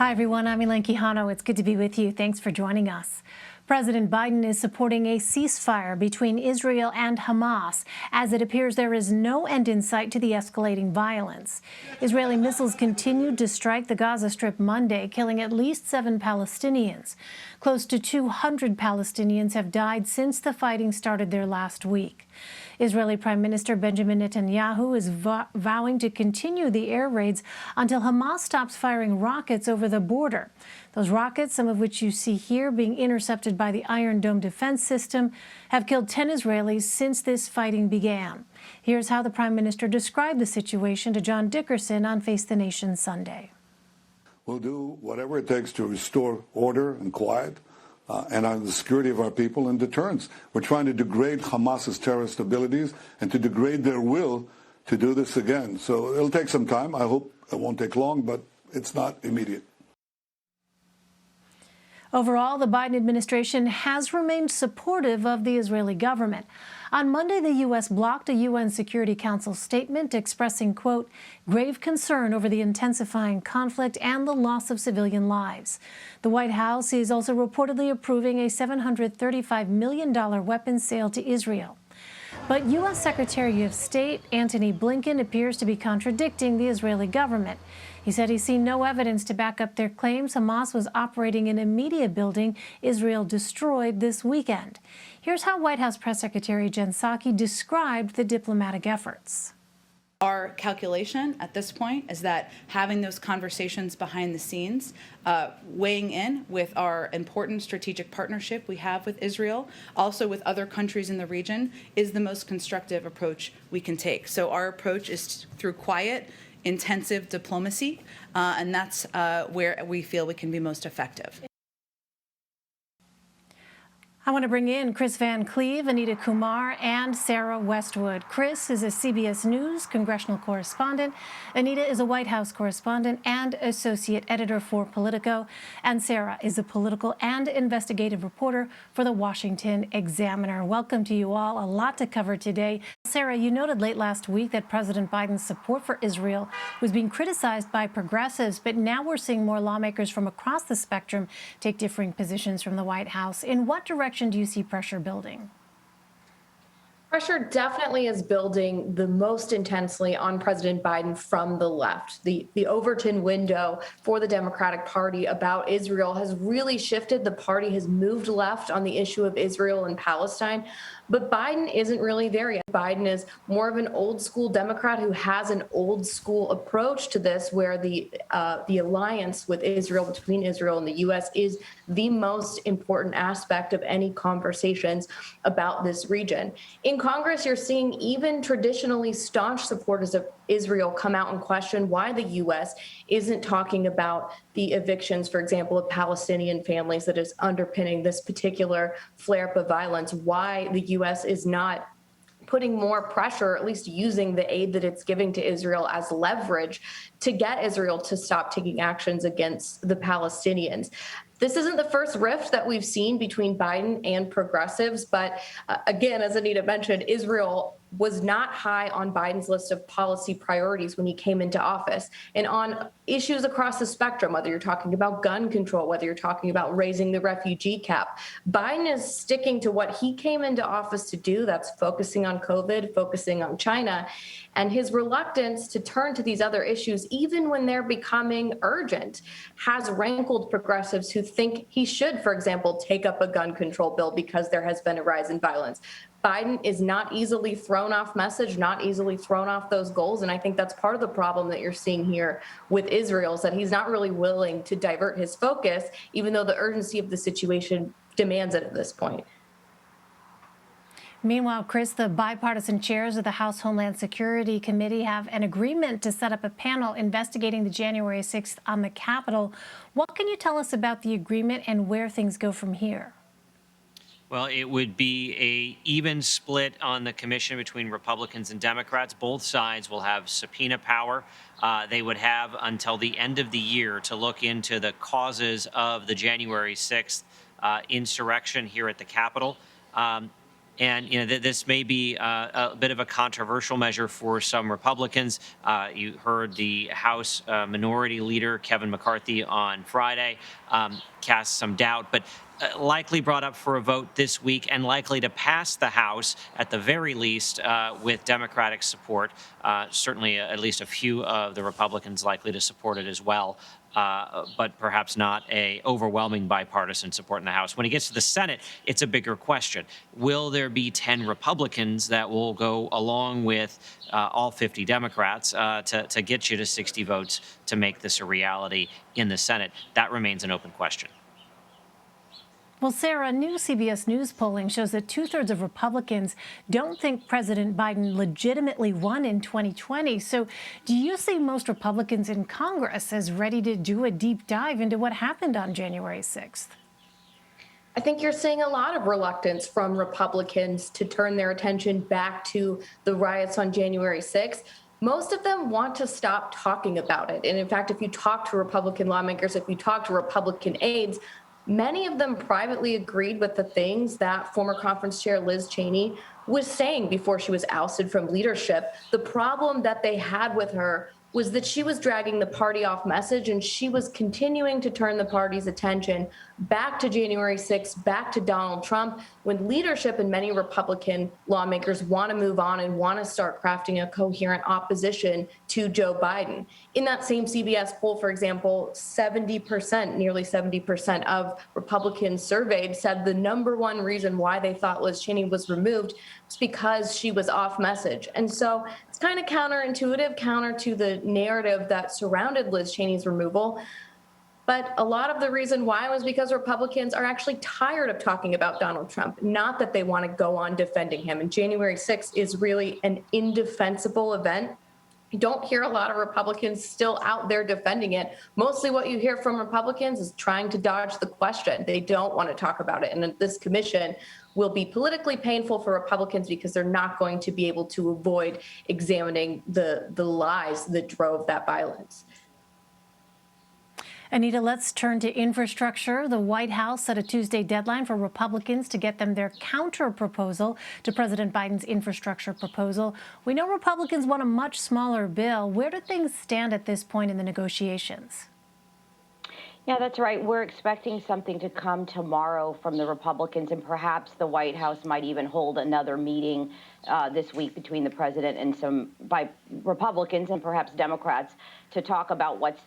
Hi, everyone. I'm Elaine Quijano. It's good to be with you. Thanks for joining us. President Biden is supporting a ceasefire between Israel and Hamas, as it appears there is no end in sight to the escalating violence. Israeli missiles continued to strike the Gaza Strip Monday, killing at least 7 Palestinians. Close to 200 Palestinians have died since the fighting started there last week. Israeli Prime Minister Benjamin Netanyahu is vowing to continue the air raids until Hamas stops firing rockets over the border. Those rockets, some of which you see here being intercepted by the Iron Dome defense system, have killed 10 Israelis since this fighting began. Here's how the Prime Minister described the situation to John Dickerson on Face the Nation Sunday. We'll do whatever it takes to restore order and quiet and the security of our people and deterrence. We're trying to degrade Hamas's terrorist abilities and to degrade their will to do this again. So it'll take some time. I hope it won't take long, but it's not immediate. Overall, the Biden administration has remained supportive of the Israeli government. On Monday, the U.S. blocked a UN Security Council statement expressing, quote, grave concern over the intensifying conflict and the loss of civilian lives. The White House is also reportedly approving a $735 million weapons sale to Israel. But U.S. Secretary of State Antony Blinken appears to be contradicting the Israeli government. He said he's seen no evidence to back up their claims Hamas was operating in a media building Israel destroyed this weekend. Here's how White House Press Secretary Jen Psaki described the diplomatic efforts. Our calculation at this point is that having those conversations behind the scenes, weighing in with our important strategic partnership we have with Israel, also with other countries in the region, is the most constructive approach we can take. So our approach is through quiet, intensive diplomacy, and that's where we feel we can be most effective. I want to bring in Kris Van Cleave, Anita Kumar, and Sarah Westwood. Kris is a CBS News congressional correspondent. Anita is a White House correspondent and associate editor for Politico. And Sarah is a political and investigative reporter for the Washington Examiner. Welcome to you all. A lot to cover today. Sarah, you noted late last week that President Biden's support for Israel was being criticized by progressives, but now we're seeing more lawmakers from across the spectrum take differing positions from the White House. In what direction do you see pressure building? Pressure definitely is building the most intensely on President Biden from the left. The Overton window for the Democratic Party about Israel has really shifted. The party has moved left on the issue of Israel and Palestine. But Biden isn't really there yet. Biden is more of an old school Democrat who has an old school approach to this, where the alliance with Israel, between Israel and the U.S., is the most important aspect of any conversations about this region. In Congress, you're seeing even traditionally staunch supporters of Israel come out and question why the U.S. isn't talking about the evictions, for example, of Palestinian families that is underpinning this particular flare-up of violence, why the U.S. is not putting more pressure, at least using the aid that it's giving to Israel as leverage to get Israel to stop taking actions against the Palestinians. This isn't the first rift that we've seen between Biden and progressives, but again, as Anita mentioned, Israel was not high on Biden's list of policy priorities when he came into office. And on issues across the spectrum, whether you're talking about gun control, whether you're talking about raising the refugee cap, Biden is sticking to what he came into office to do. That's focusing on COVID, focusing on China. And his reluctance to turn to these other issues, even when they're becoming urgent, has rankled progressives who think he should, for example, take up a gun control bill because there has been a rise in violence. Biden is not easily thrown off message, not easily thrown off those goals. And I think that's part of the problem that you're seeing here with Israel, is that he's not really willing to divert his focus, even though the urgency of the situation demands it at this point. Meanwhile, Kris, the bipartisan chairs of the House Homeland Security Committee have an agreement to set up a panel investigating the January 6th on the Capitol. What can you tell us about the agreement and where things go from here? Well, it would be a even split on the commission between Republicans and Democrats. Both sides will have subpoena power. They would have until the end of the year to look into the causes of the January 6th insurrection here at the Capitol. And this may be a bit of a controversial measure for some Republicans. You heard the House Minority Leader Kevin McCarthy on Friday cast some doubt, but likely brought up for a vote this week and likely to pass the House at the very least with Democratic support. Certainly, at least a few of the Republicans likely to support it as well. But perhaps not a overwhelming bipartisan support in the House. When it gets to the Senate, it's a bigger question. Will there be 10 Republicans that will go along with all 50 Democrats to get you to 60 votes to make this a reality in the Senate? That remains an open question. Well, Sarah, new CBS News polling shows that 2/3 of Republicans don't think President Biden legitimately won in 2020. So do you see most Republicans in Congress as ready to do a deep dive into what happened on January 6th? I think you're seeing a lot of reluctance from Republicans to turn their attention back to the riots on January 6th. Most of them want to stop talking about it. And in fact, if you talk to Republican lawmakers, if you talk to Republican aides, many of them privately agreed with the things that former conference chair Liz Cheney was saying before she was ousted from leadership. The problem that they had with her was that she was dragging the party off message, and she was continuing to turn the party's attention back to January 6th, back to Donald Trump, when leadership and many Republican lawmakers want to move on and want to start crafting a coherent opposition to Joe Biden. In that same CBS poll, for example, 70%, nearly 70% of Republicans surveyed said the number one reason why they thought Liz Cheney was removed was because she was off message. And so it's kind of counterintuitive, counter to the narrative that surrounded Liz Cheney's removal. But a lot of the reason why was because Republicans are actually tired of talking about Donald Trump, not that they want to go on defending him. And January 6th is really an indefensible event. You don't hear a lot of Republicans still out there defending it. Mostly what you hear from Republicans is trying to dodge the question. They don't want to talk about it. And this commission will be politically painful for Republicans because they're not going to be able to avoid examining the lies that drove that violence. Anita, let's turn to infrastructure. The White House set a Tuesday deadline for Republicans to get them their counter proposal to President Biden's infrastructure proposal. We know Republicans want a much smaller bill. Where do things stand at this point in the negotiations? Yeah, that's right. We're expecting something to come tomorrow from the Republicans, and perhaps the White House might even hold another meeting this week between the president and some Republicans and perhaps Democrats to talk about what's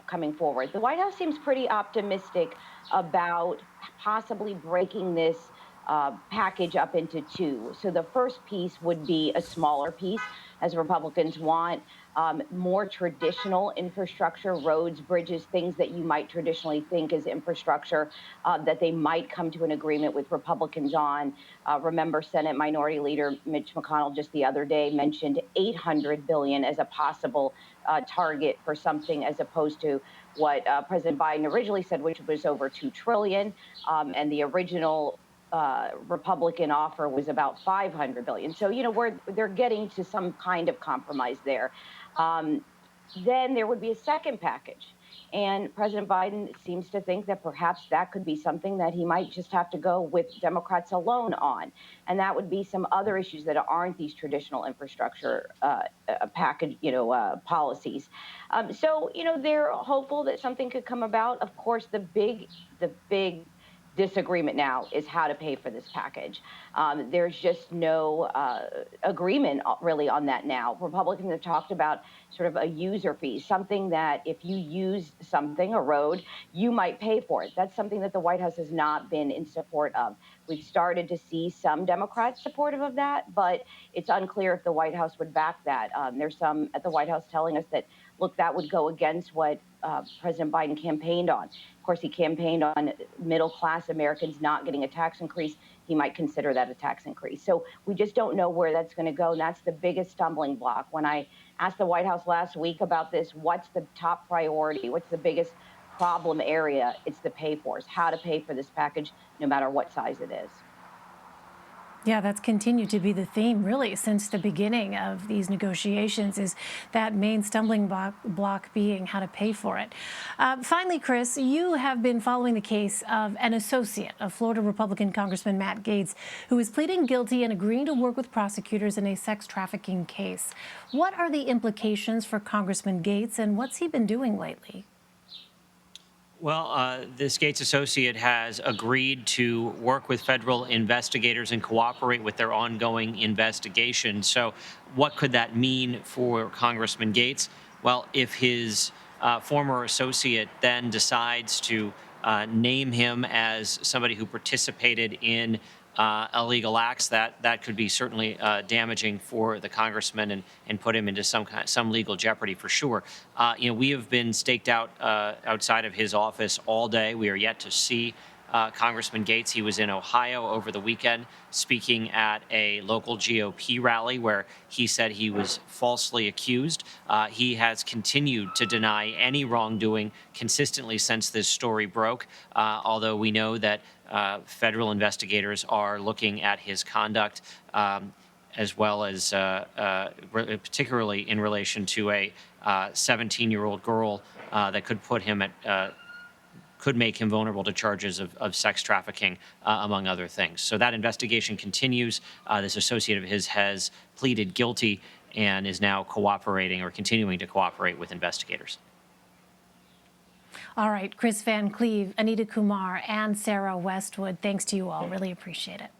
coming forward. The White House seems pretty optimistic about possibly breaking this package up into two. So the first piece would be a smaller piece, as Republicans want more traditional infrastructure, roads, bridges, things that you might traditionally think is infrastructure that they might come to an agreement with Republicans on. Remember, Senate Minority Leader Mitch McConnell just the other day mentioned $800 billion as a possible target for something, as opposed to what President Biden originally said, which was over $2 trillion, and the original Republican offer was about $500 billion. So, they're getting to some kind of compromise there. Then there would be a second package. And President Biden seems to think that perhaps that could be something that he might just have to go with Democrats alone on. And that would be some other issues that aren't these traditional infrastructure package, policies. So, they're hopeful that something could come about. Of course, the big disagreement now is how to pay for this package. There's just no agreement really on that now. Republicans have talked about sort of a user fee, something that if you use something, a road, you might pay for it. That's something that the White House has not been in support of. We've started to see some Democrats supportive of that, but it's unclear if the White House would back that. There's some at the White House telling us that, look, that would go against what President Biden campaigned on. Of course, he campaigned on middle-class Americans not getting a tax increase. He might consider that a tax increase. So we just don't know where that's going to go, and that's the biggest stumbling block. When I asked the White House last week about this, what's the top priority? What's the biggest problem area? It's the pay-fors, how to pay for this package, no matter what size it is. Yeah, that's continued to be the theme, really, since the beginning of these negotiations, is that main stumbling block being how to pay for it. Finally, Kris, you have been following the case of an associate of Florida Republican Congressman Matt Gaetz, who is pleading guilty and agreeing to work with prosecutors in a sex trafficking case. What are the implications for Congressman Gaetz, and what's he been doing lately? Well, this Gates associate has agreed to work with federal investigators and cooperate with their ongoing investigation. So what could that mean for Congressman Gaetz? Well, if his former associate then decides to name him as somebody who participated in illegal acts, that could be certainly damaging for the congressman and put him into some legal jeopardy for sure. We have been staked out outside of his office all day. We are yet to see Congressman Gaetz. He was in Ohio over the weekend speaking at a local GOP rally where he said he was falsely accused. He has continued to deny any wrongdoing consistently since this story broke, although we know that federal investigators are looking at his conduct as well as particularly in relation to a 17-year-old girl that could put him at could make him vulnerable to charges of sex trafficking, among other things. So that investigation continues. This associate of his has pleaded guilty and is now cooperating or continuing to cooperate with investigators. All right, Kris Van Cleave, Anita Kumar, and Sarah Westwood, thanks to you all. Really appreciate it.